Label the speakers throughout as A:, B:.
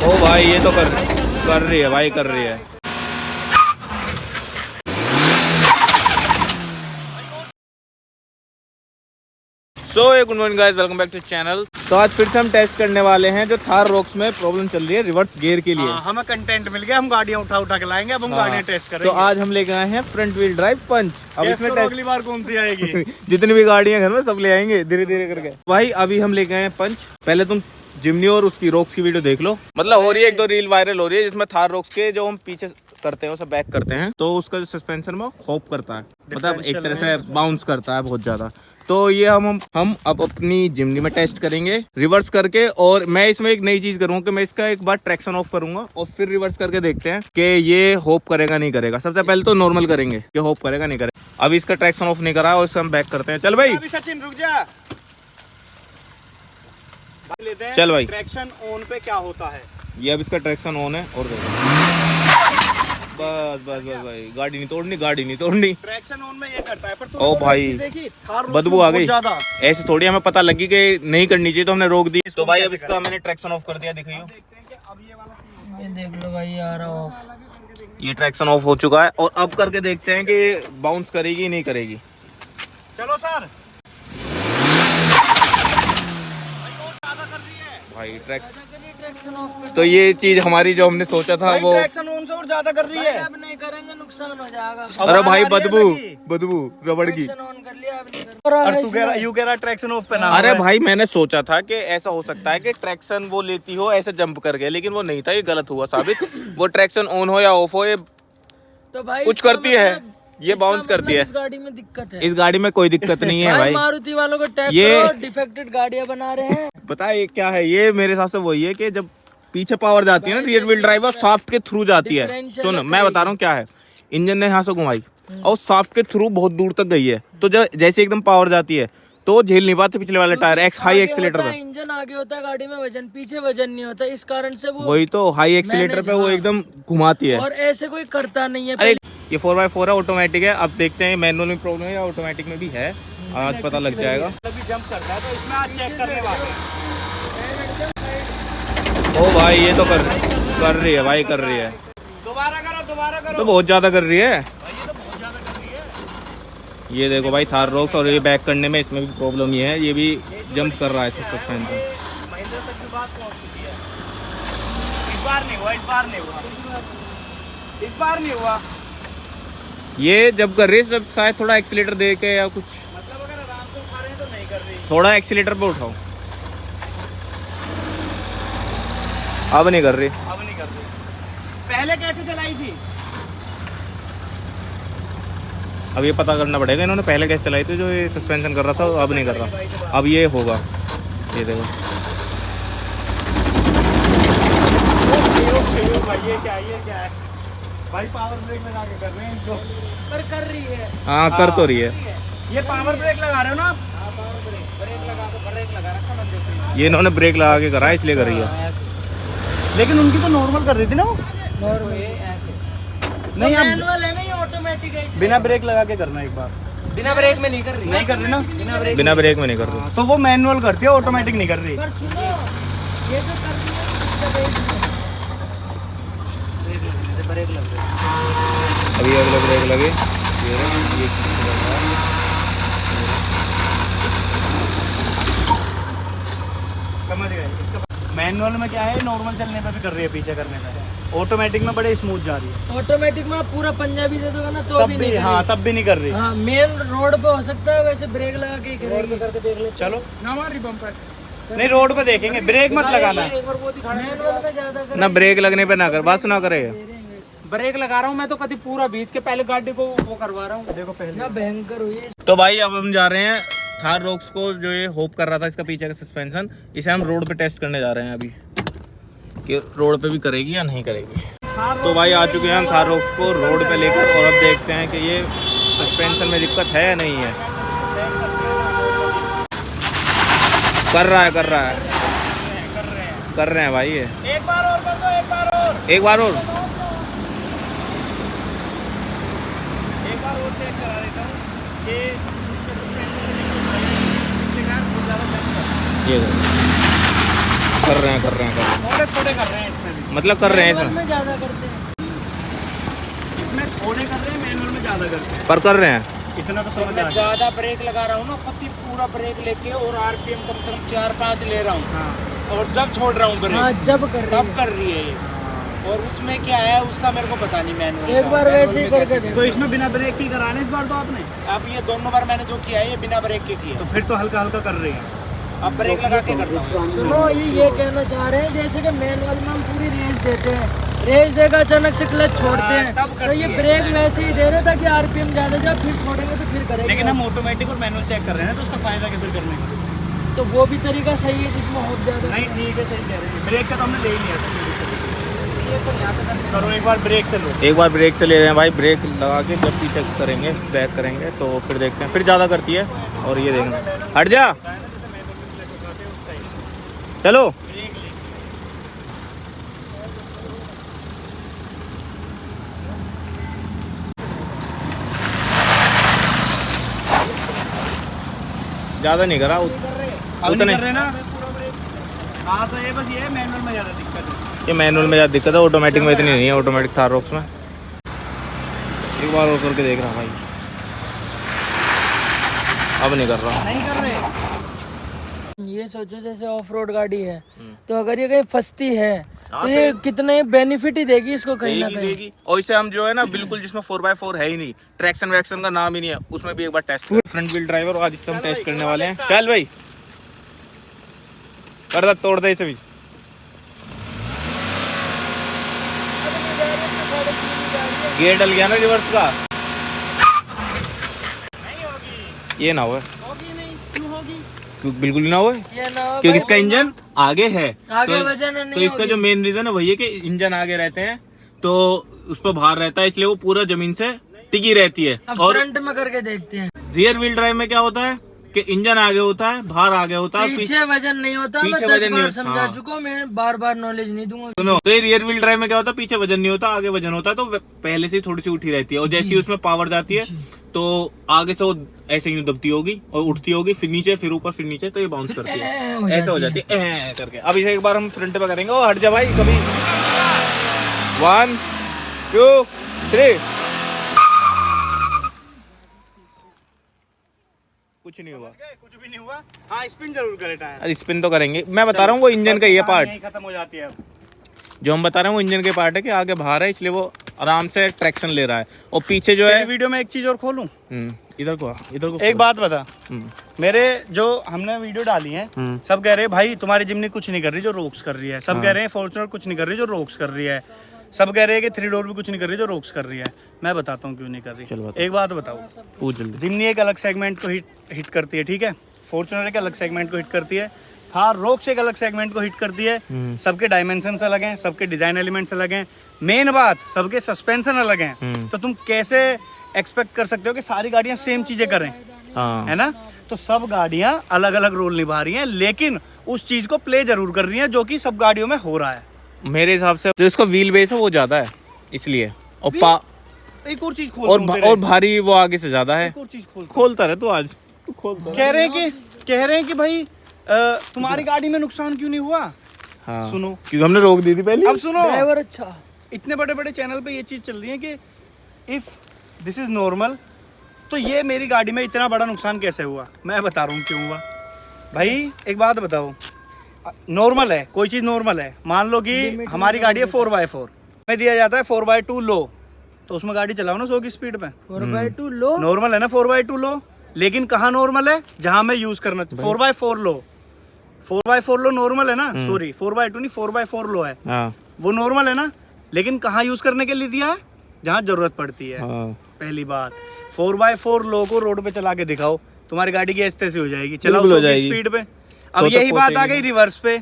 A: ओ भाई ये तो कर रही है भाई, कर रही है। Good morning guys, welcome back to channel. तो आज फिर से हम टेस्ट करने वाले हैं जो थार रॉक्स में प्रॉब्लम चल रही है रिवर्स गियर के लिए।
B: हमें कंटेंट मिल गया, हम गाड़ियां उठा के लाएंगे। अब हम गाड़ियां टेस्ट करेंगे।
A: तो आज हम लेके आए हैं फ्रंट व्हील ड्राइव पंच। अब इसमें
B: अगली बार कौन सी आएगी?
A: जितनी भी गाड़ियां घर में सब ले आएंगे धीरे धीरे करके। भाई अभी हम लेके आए हैं पंच। पहले तुम जिमनी और उसकी रॉक्स की वीडियो देख लो। मतलब हो रही है, एक दो रील वायरल हो रही है जिसमें थार रॉक्स के जो हम पीछे करते हैं उसे बैक करते हैं तो उसका जो सस्पेंशन में होप करता है, मतलब एक तरह से बाउंस करता है बहुत ज्यादा। तो ये हम अब अपनी जिमनी में टेस्ट करेंगे रिवर्स करके। और मैं इसमें एक नई चीज करूंगा कि मैं इसका एक बार ट्रैक्शन ऑफ करूंगा और फिर रिवर्स करके देखते हैं कि ये होप करेगा नहीं करेगा। सबसे पहले तो नॉर्मल करेंगे कि होप करेगा नहीं करेगा। अभी इसका ट्रैक्शन ऑफ नहीं करा और इससे हम बैक करते हैं। चल भाई,
B: अभी सचिन रुक जा। लेते हैं
A: चल भाई,
B: ट्रैक्शन ऑन पे क्या होता है।
A: ये अब इसका ट्रैक्शन ऑन है और बस बस बस भाई, गाड़ी नहीं तोड़नी।
B: ट्रैक्शन ऑन में ये करता है, पर
A: ओ भाई बदबू आ गई। ऐसे थोड़ी हमें पता लगी कि नहीं करनी चाहिए तो हमने रोक दी। तो भाई अब इसका मैंने ट्रैक्शन ऑफ कर दिया, दिखाइए।
C: ये देख लो भाई, आ रहा ऑफ।
A: ये ट्रैक्शन ऑफ हो चुका है और अब करके देखते हैं कि बाउंस करेगी नहीं करेगी।
B: चलो सर।
A: भाई ट्रैक्शन ऑफ, तो ये चीज हमारी जो हमने सोचा था वो
B: ट्रैक्शन ऑन से और ज्यादा कर रही है।
C: अब नहीं करेंगे, नुकसान हो जाएगा।
A: अरे भाई बदबू रबड़ की।
C: ऑन कर लिया, अब नहीं कर।
B: और तू कह रहा ट्रैक्शन ऑफ पे ना।
A: अरे भाई मैंने सोचा था कि ऐसा हो सकता है कि ट्रैक्शन वो लेती हो ऐसे जंप करके, लेकिन वो नहीं था। ये गलत हुआ साबित। वो ट्रैक्शन ऑन हो या ऑफ हो, ये
C: तो भाई
A: कुछ करती है, ये बाउंस करती है।
C: इस गाड़ी में दिक्कत है।
A: इस गाड़ी में कोई दिक्कत नहीं है भाई।
C: मारुति वालों को टैग
A: ये
C: करो, डिफेक्टेड गाड़ियां बना रहे हैं।
A: पता है क्या है, ये मेरे हिसाब से वही है कि जब पीछे पावर जाती है ना रियर व्हील ड्राइव, शाफ्ट के थ्रू जाती है। सुन मैं बता रहा हूँ क्या है, इंजन ने यहाँ से घुमाई और शाफ्ट के थ्रू बहुत दूर तक गई है। तो जैसे एकदम पावर जाती है तो झेल नहीं पाते पिछले वाले टायर हाई एक्सीलेटर पे।
C: इंजन आगे होता है गाड़ी में, वजन पीछे वजन नहीं होता, इस कारण से वो
A: वही तो हाई एक्सीलेटर पे वो एकदम घुमाती है।
C: और ऐसे कोई करता नहीं है।
A: अरे ये 4x4 है, ऑटोमेटिक है। अब देखते हैं मैनुअल में प्रॉब्लम है या ऑटोमेटिक में भी है, आज पता लग जाएगा।
B: अभी जंप करता है तो इसमें आज चेक करने वाले हैं।
A: ओ भाई ये तो कर रही है भाई, कर रही है।
B: दोबारा करो।
A: तो बहुत ज्यादा कर रही है। ये देखो भाई थार रॉक्स, और ये बैक करने में इसमें भी प्रॉब्लम ये है, ये भी जंप कर रहा है इसका सस्पेंशन।
B: महिंद्रा तक की बात पहुंच चुकी है। इस बार नहीं हुआ।
A: ये जब कर रही है सब शायद थोड़ा एक्सीलेटर दे के या कुछ,
B: मतलब अगर आराम से उठा रहे हैं तो नहीं कर रही।
A: थोड़ा एक्सीलेटर पे उठाओ। अब नहीं कर रही।
B: पहले कैसे चलाई थी?
A: अब ये पता करना पड़ेगा इन्होंने पहले कैसे चलाई थी। जो ये सस्पेंशन कर रहा था अब नहीं कर रहा, अब ये होगा। ये देखो
B: ये क्या है भाई, पावर ब्रेक लगा के कर रहे हैं इसको।
C: पर कर रही है।
A: हाँ कर तो रही है।
B: ये पावर ब्रेक लगा रहे हो ना आप? ब्रेक लगा रखा है।
A: ये इन्होंने ब्रेक लगा के करा है इसलिए कर रही है।
B: लेकिन उनकी तो नॉर्मल कर रही थी ना वो।
C: नॉर्मल ऐसे
B: नहीं अब
C: मैनुअल है ना, ये ऑटोमेटिक है।
B: बिना ब्रेक लगा के करना एक बार।
C: बिना ब्रेक में नहीं कर रही।
B: नहीं कर रही ना,
A: बिना ब्रेक में नहीं कर रही।
B: तो वो मैनुअल करती है, ऑटोमेटिक नहीं कर रही।
C: पर सुनो, ये जो कर रही है ब्रेक लग रही है।
A: अभी अगला ब्रेक लगे ये
B: समझ गए। इसका मैनुअल में क्या है, नॉर्मल चलने पे भी कर रही है, पीछे करने पे। ऑटोमेटिक में बड़े स्मूथ जा रही है।
C: ऑटोमेटिक में आप पूरा पंजाबी दे दोगे ना तो
B: तब
C: भी
B: भी
C: नहीं
B: हाँ, तब भी नहीं कर रही।
C: हाँ, मेन रोड पे हो सकता है, वैसे ब्रेक लगा के करेगी। करके देख ले।
B: चलो नहीं, रोड पे देखेंगे, ब्रेक मत लगाना।
C: मैनुअल पे ज्यादा कर
A: ना ब्रेक लगने पे ना कर, बस ना करे।
C: ब्रेक लगा रहा हूँ मैं तो कभी पूरा बीच के पहले गाड़ी को वो करवा रहा हूँ। देखो पहले ना भयंकर हुई।
A: तो भाई अब हम जा रहे हैं थार रॉक्स को, जो ये होप कर रहा था इसका पीछे का सस्पेंशन, इसे हम रोड पे टेस्ट करने जा रहे हैं अभी कि रोड पे भी करेगी या नहीं करेगी। तो भाई आ चुके हैं हम थार रॉक्स को रोड पे लेकर, और अब देखते हैं कि ये सस्पेंशन में दिक्कत है या नहीं है। कर रहा है कर रहे हैं भाई ये।
B: एक बार और कर दो, एक बार और चेक करा देता हूँ।
A: ये कर रहे हैं
B: थोड़े कर रहे हैं इसमें भी,
A: मतलब कर रहे हैं
C: मैनुअल
A: इसमें,
C: में ज्यादा करते हैं।
B: इसमें थोड़े कर रहे हैं, मैनुअल में ज्यादा करते हैं।
A: पर कर रहे हैं।
B: इतना तो समझ आ
C: मैं
B: गया।
C: ज्यादा ब्रेक लगा रहा हूँ ना, पति पूरा ब्रेक लेके और आरपीएम कम से कम 4-5 ले रहा हूँ,
B: हाँ
C: और जब छोड़ रहा हूँ ब्रेक,
D: हाँ जब कर रही
C: तब कर रही है ये। और उसमें क्या है उसका मेरे को पता नहीं मैनुअल
D: एक बार वैसे ही करके
B: तो इसमें बिना ब्रेक की कराना इस बार तो आपने,
C: अब ये दोनों बार मैंने जो किया है ये बिना ब्रेक के किया,
B: तो फिर तो हल्का हल्का कर रहे हैं।
C: अब ब्रेक लगा के करता हूँ।
D: सुनो ये कहना चाह रहे हैं जैसे कि मैनुअल में हम पूरी रेस देते हैं, रेस देकर अचानक से क्लच छोड़ते हैं,
C: तब
D: तो ये ब्रेक वैसे ही दे रहे ताकि आरपीएम ज्यादा जाए, फिर छोड़ेंगे तो फिर करेंगे।
B: लेकिन हम ऑटोमेटिक और मैनुअल चेक कर रहे हैं तो उसका फायदा क्या फिर करने का?
D: तो वो भी तरीका सही है जिसमें हो ज्यादा।
B: नहीं ठीक है, सही कह रहे हैं। ब्रेक का तो हमने ले ही लिया था। करो एक बार ब्रेक से लो।
A: एक बार ब्रेक से ले रहे हैं भाई, ब्रेक लगा के जब पीछे करेंगे बैक करेंगे तो फिर देखते हैं, फिर ज़्यादा करती है। और ये देखना, हट जा, चलो। ज़्यादा नहीं करा
B: अब नहीं
A: उतने।
B: कर रहे ना। हाँ तो ये बस ये मैनुअल में ज़्यादा दिक्कत है।
A: ये मैनुअल में ज़्यादा दिक्कत है, ऑटोमेटिक में इतनी नहीं है। ऑटोमेटिक थार रॉक्स में एक बार और करके देख रहा हूँ भाई, अब नहीं कर रहा।
B: नहीं कर रहे।
D: ये सोचो जैसे ऑफ रोड गाड़ी है, तो अगर ये कहीं फंसती है तो ये कितने बेनिफिट ही देगी इसको कहीं ना कहीं।
A: देगी। और इसे हम जो है ना बिल्कुल जिसमें 4x4 है ही नहीं, ट्रैक्शन वैक्शन का नाम ही नहीं है, उसमें भी एक बार टेस्ट कर। फ्रंट व्हील ड्राइवर आज इससे हम टेस्ट करने वाले हैं। चल भाई कर दे, तोड़ दे इसे भी। गियर डल गया ना रिवर्स का, ये ना हो, बिल्कुल ना हो,
D: ये ना हो
A: क्योंकि इसका इंजन आगे है।
D: आगे
A: तो,
D: वजन नहीं
A: तो इसका जो मेन रीजन है वही है कि इंजन आगे रहते हैं तो उस पर भार रहता है, इसलिए वो पूरा जमीन से टिकी रहती है।
D: अब
A: और
D: फ्रंट में करके देखते हैं।
A: रियर व्हील ड्राइव में क्या होता है कि इंजन आगे होता है, भार आगे होता है,
D: पीछे वजन नहीं होता। मैं
A: पीछे
D: 10
A: वजन नहीं
D: बार
A: होता।
D: समझा
A: हाँ।
D: चुका हूँ, मैं बार बार नॉलेज नहीं दूंगा।
A: सुनो, तो ये रियर व्हील ड्राइव में क्या होता है, पीछे वजन नहीं होता, आगे वजन होता है, तो पहले से ही थोड़ी सी उठी रहती है। और जैसे ही उसमें पावर जाती है तो आगे से वो ऐसे ही दबती होगी और उठती होगी, फिर नीचे, फिर ऊपर, फिर नीचे, तो ये बाउंस करती है, ऐसे हो जाती है करके। अब इसे एक बार हम फ्रंट पे करेंगे। और हट जा भाई कभी। 1 2 3। कुछ नहीं हुआ,
B: कुछ भी नहीं हुआ। हाँ स्पिन जरूर करे टायर।
A: स्पिन तो करेंगे। मैं बता रहा हूँ वो इंजन का ही है पार्ट,
B: यही खत्म हो जाती है। अब
A: जो हम बता रहे हैं वो इंजन के पार्ट है कि आगे बाहर है, इसलिए वो आराम से ट्रैक्शन ले रहा है। और पीछे जो है
B: वीडियो में एक चीज और खोलूं,
A: इधर को
B: एक बात बता। मेरे जो हमने वीडियो डाली है सब कह रहे हैं भाई तुम्हारी जिम्नी कुछ नहीं कर रही जो रोक्स कर रही है। सब कह रहे हैं फॉर्च्यूनर कुछ नहीं कर रही जो रोक्स कर रही है। सब कह रहे हैं कि 3 डोर भी कुछ नहीं कर रही जो रोक्स कर रही है। मैं बताता हूँ क्यों नहीं कर
A: चल
B: रही।
A: बता।
B: एक बात बताओ,
A: पूछ जल्दी।
B: जिम्नी एक अलग सेगमेंट को हिट करती है, ठीक है। फॉर्च्यूनर एक अलग सेगमेंट को हिट करती है, थार रोक्स एक अलग सेगमेंट को हिट करती है। सबके डायमेंशन अलग हैं, सबके डिजाइन एलिमेंट्स अलग हैं। मेन बात सबके सस्पेंशन अलग हैं। तो तुम कैसे एक्सपेक्ट कर सकते हो कि सारी गाड़ियां सेम चीजें करें,
A: हाँ
B: है ना। तो सब गाड़ियां अलग अलग रोल निभा रही हैं, लेकिन उस चीज को प्ले जरूर कर रही हैं जो कि सब गाड़ियों में हो रहा है।
A: मेरे हिसाब से जो इसका व्हील बेस है वो ज्यादा है इसलिए, और
B: एक और चीज खोल
A: और भारी वो आगे से ज्यादा है।
B: एक और चीज खोल
A: खोलता रहे तू, आज तू खोलता रहे।
B: कह रहे हैं कि भाई तुम्हारी गाड़ी में नुकसान क्यों नहीं हुआ।
A: हाँ
B: सुनो,
A: क्योंकि हमने रोक दी थी पहले।
B: अब सुनो,
D: ड्राइवर अच्छा।
B: इतने बड़े बड़े चैनल पे ये चीज चल रही है कि इफ दिस इज नॉर्मल, तो ये मेरी गाड़ी में इतना बड़ा नुकसान कैसे हुआ। मैं बता रहा हूँ क्यों हुआ। भाई एक बात बताओ, नॉर्मल है, कोई चीज नॉर्मल है। मान लो कि हमारी गाड़ी है 4x4 में दिया जाता है 4x2 लो, तो उसमें गाड़ी चलाओ ना 100 की स्पीड पे।
D: 4x2 लो
B: नॉर्मल है ना 4x2 लो, लेकिन कहाँ नॉर्मल है, जहां मैं यूज करना 4x4 लो। 4x4 लो नॉर्मल है ना, सॉरी 4x2 नहीं 4x4 लो है,
A: हाँ
B: वो नॉर्मल है ना। लेकिन कहाँ यूज करने के लिए दिया है, जहाँ जरूरत पड़ती है।
A: हाँ।
B: पहली बात, 4x4 लो को रोड पे चला के दिखाओ, तुम्हारी गाड़ी की ऐसे हो जाएगी। चलाओ
A: बिल्कुल हो
B: 100 की
A: जाएगी।
B: स्पीड पे। अब
A: तो
B: यही बात आ
A: पहुंचेगी
B: गई रिवर्स पे।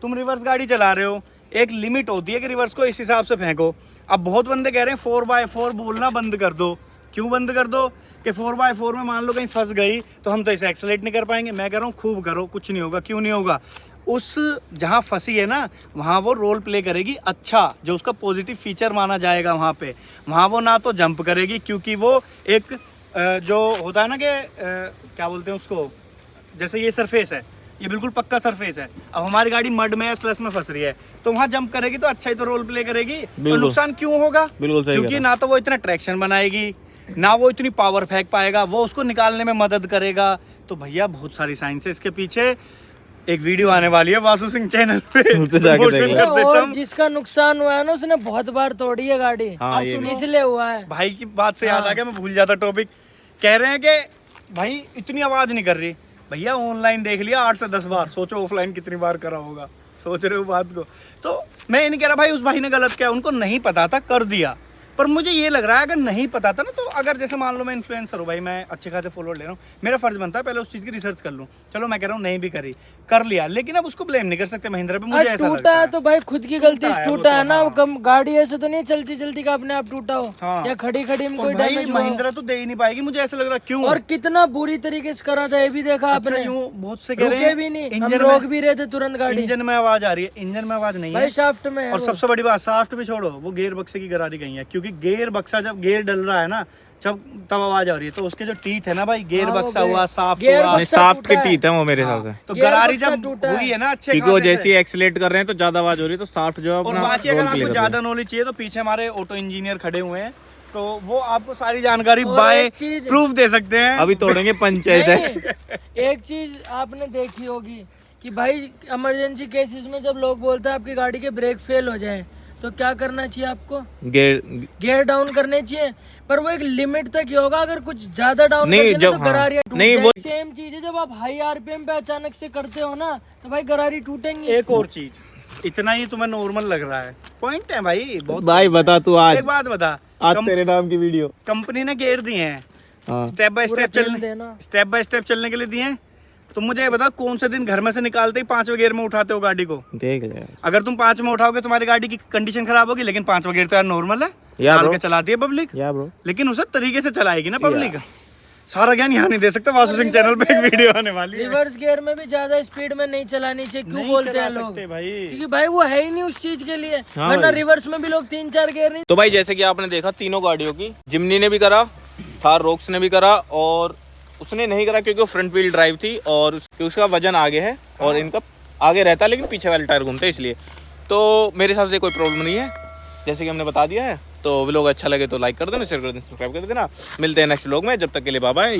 B: तुम रिवर्स गाड़ी चला रहे हो, एक लिमिट होती है कि रिवर्स को इस हिसाब से फेंको। अब बहुत बंदे कह रहे हैं 4x4 बोलना बंद कर दो। क्यों बंद कर दो कि 4x4 में मान लो कहीं फंस गई तो हम तो इसे एक्सेलेरेट नहीं कर पाएंगे। मैं कह रहा हूँ खूब करो, कुछ नहीं होगा। क्यों नहीं होगा, उस जहाँ फंसी है ना वहाँ वो रोल प्ले करेगी अच्छा, जो उसका पॉजिटिव फीचर माना जाएगा वहाँ पे। वहाँ वो ना तो जंप करेगी, क्योंकि वो एक जो होता है ना कि क्या बोलते हैं उसको, जैसे ये सरफेस है, ये बिल्कुल पक्का सरफेस है। अब हमारी गाड़ी मड में स्लस में फंस रही है, तो वहाँ जंप करेगी तो अच्छा ही तो रोल प्ले करेगी, तो नुकसान क्यों होगा?
A: बिल्कुल सही
B: क्योंकि ना तो वो इतना ट्रैक्शन बनाएगी, ना वो इतनी पावर फेंक पाएगा, वो उसको निकालने में मदद करेगा। तो भैया बहुत सारी साइंस है इसके पीछे। एक वीडियो आने वाली है वासु सिंह चैनल पे,
A: उससे जाके
B: promotion
A: देख लो।
B: कर देता
D: और
B: हूँ।
D: जिसका नुकसान हुआ है ना उसने बहुत बार तोड़ी है गाड़ी,
A: हाँ, ये भी।
D: इसलिए हुआ है।
B: भाई की बात से याद आ गया, मैं भूल जाता टॉपिक। कह रहे हैं कि भाई इतनी आवाज नहीं कर रही। भैया ऑनलाइन देख लिया 8 से 10 बार, सोचो ऑफलाइन कितनी बार करा होगा। सोच रहे हो बात को? तो मैं ये नहीं कह रहा भाई उस भाई ने गलत किया, उनको नहीं पता था कर दिया। पर मुझे ये लग रहा है अगर नहीं पता था ना, तो अगर जैसे मान लो मैं इन्फ्लुएंसर हूँ भाई, मैं अच्छे खासे फॉलोअर ले रहा हूँ, मेरा फर्ज बनता है पहले उस चीज़ की रिसर्च कर लूँ। चलो मैं कह रहा हूँ नहीं भी करी, कर लिया, लेकिन अब उसको ब्लेम नहीं कर सकते महिंद्रा पे, मुझे ऐसा
D: टूटा
B: लगता
D: है
B: है।
D: तो भाई खुद की गलती से
B: टूटा है वो
D: टूटा
B: तो,
D: है ना।
B: हाँ।
D: वो कम गाड़ी ऐसे तो नहीं चलती चलती का अपने आप टूटा हो,
B: हाँ।
D: या खड़ी खड़ी में
B: और
D: कोई
B: भाई
D: डैमेज
B: महिंद्रा तो दे ही नहीं पाएगी, मुझे ऐसा लग रहा है। क्यों?
D: और कितना बुरी तरीके से करा था ये भी देखा
B: अच्छा,
D: आपने।
B: यूं बहुत से कह रहे
D: रुके
B: हैं
D: भी नहीं, हम
B: इंजन
D: रोक
B: में,
D: भी रहे थे तुरंत गाड़ी।
B: इंजन में आवाज आ रही है। इंजन में आवाज नहीं
D: भाई
B: है
D: शाफ्ट में है
B: और
D: वो।
B: सबसे बड़ी बात, शाफ्ट भी छोड़ो, वो गेयर बक्से की गरारी गई है, क्योंकि गेयर बक्सा जब गेयर डल रहा है ना, जब तब आवाज आ रही है, तो उसके जो टीथ है ना भाई, गेयर
D: हाँ, वो
B: बक्सा
D: गेयर-
B: हुआ, शाफ्ट
D: गेयर
B: हुआ,
D: बक्सा
A: साफ्ट के
D: टूटा है।
A: टीथ है वो मेरे हिसाब से,
B: तो
D: गेयर
B: गरारी
D: बक्सा
B: जब
D: टूटा है।
B: हुई है ना अच्छे
A: क्योंकि वो
B: खासे
A: जैसे
B: से।
A: एक्सीलेट कर रहे हैं तो ज्यादा आवाज हो रही है, तो साफ्ट जो है
B: और
A: अपना
B: बाकी अगर
A: रोल प्ले
B: आपको
A: कर
B: ज्यादा
A: रहा है।
B: नॉलेज चाहिए तो पीछे हमारे ऑटो इंजीनियर खड़े हुए हैं, तो वो आपको सारी जानकारी
D: और
B: बाय
D: एक चीज-
B: प्रूफ दे सकते हैं।
A: अभी तोड़ेंगे पंचायत है।
D: नहीं, एक चीज आपने देखी होगी कि भाई इमरजेंसी केसेस में जब लोग बोलते हैं आपकी गाड़ी के ब्रेक फेल हो जाए तो क्या करना चाहिए आपको?
A: गेयर
D: गियर डाउन करने चाहिए, पर वो एक लिमिट तक ही होगा। अगर कुछ ज्यादा डाउन
A: नहीं,
D: करते हैं ना
A: जब-
D: तो
A: हाँ।
D: गरारियां टूट
A: नहीं,
D: जाएंगी।
A: वो-
D: सेम चीज है जब आप हाई आरपीएम पे अचानक से करते हो ना तो भाई गरारी टूटेंगी।
B: एक और चीज, इतना ही तुम्हें नॉर्मल लग रहा है, पॉइंट है भाई बहुत।
A: भाई बता तू आज
B: एक बात बता,
A: आज तेरे नाम की वीडियो।
B: कंपनी ने गेयर दिए हैं,
A: हाँ
B: स्टेप बाय
D: पूरा
B: स्टेप
D: तेल
B: चलने,
D: देना।
B: स्टेप बाय स्टेप चलने के लिए दिए हैं। तो मुझे ये बता कौन से दिन घर में से निकालते ही 5वें गियर में उठाते हो गाड़ी को?
A: देख ले यार।
B: अगर तुम 5 में उठाओगे तुम्हारी गाड़ी की कंडीशन खराब होगी, लेकिन 5वां गियर तो यार नॉर्मल है,
A: या
B: डाल
A: bro।
B: के चलाती है पब्लिक,
A: या ब्रो,
B: लेकिन उसे तरीके से चलाएगी ना पब्लिक। सारा ज्ञान यहाँ नहीं दे सकता, वासु सिंह चैनल पे एक वीडियो आने वाली है।
D: रिवर्स गियर में भी ज्यादा स्पीड में नहीं चलानी चाहिए। क्यों
B: नहीं
D: बोलते
B: चला
D: हैं लोग?
B: सकते भाई।
D: क्योंकि भाई वो है ही नहीं उस चीज के लिए।
A: हाँ
D: वरना
A: भाई।
D: रिवर्स में भी लोग 3-4 गियर नहीं।
A: तो भाई जैसे कि आपने देखा तीनों गाड़ियों की, जिमनी ने भी करा, थार रोक्स ने भी करा, और उसने नहीं करा क्योंकि वो फ्रंट व्हील ड्राइव थी और उसका वजन आगे है और इनका आगे रहता है लेकिन पीछे वाले टायर घूमते हैं, इसलिए तो मेरे हिसाब से कोई प्रॉब्लम नहीं है, जैसे कि हमने बता दिया है। तो व्लॉग अच्छा लगे तो लाइक कर देना, शेयर कर देना, सब्सक्राइब कर देना। मिलते हैं नेक्स्ट व्लॉग में, जब तक के लिए बाय बाय।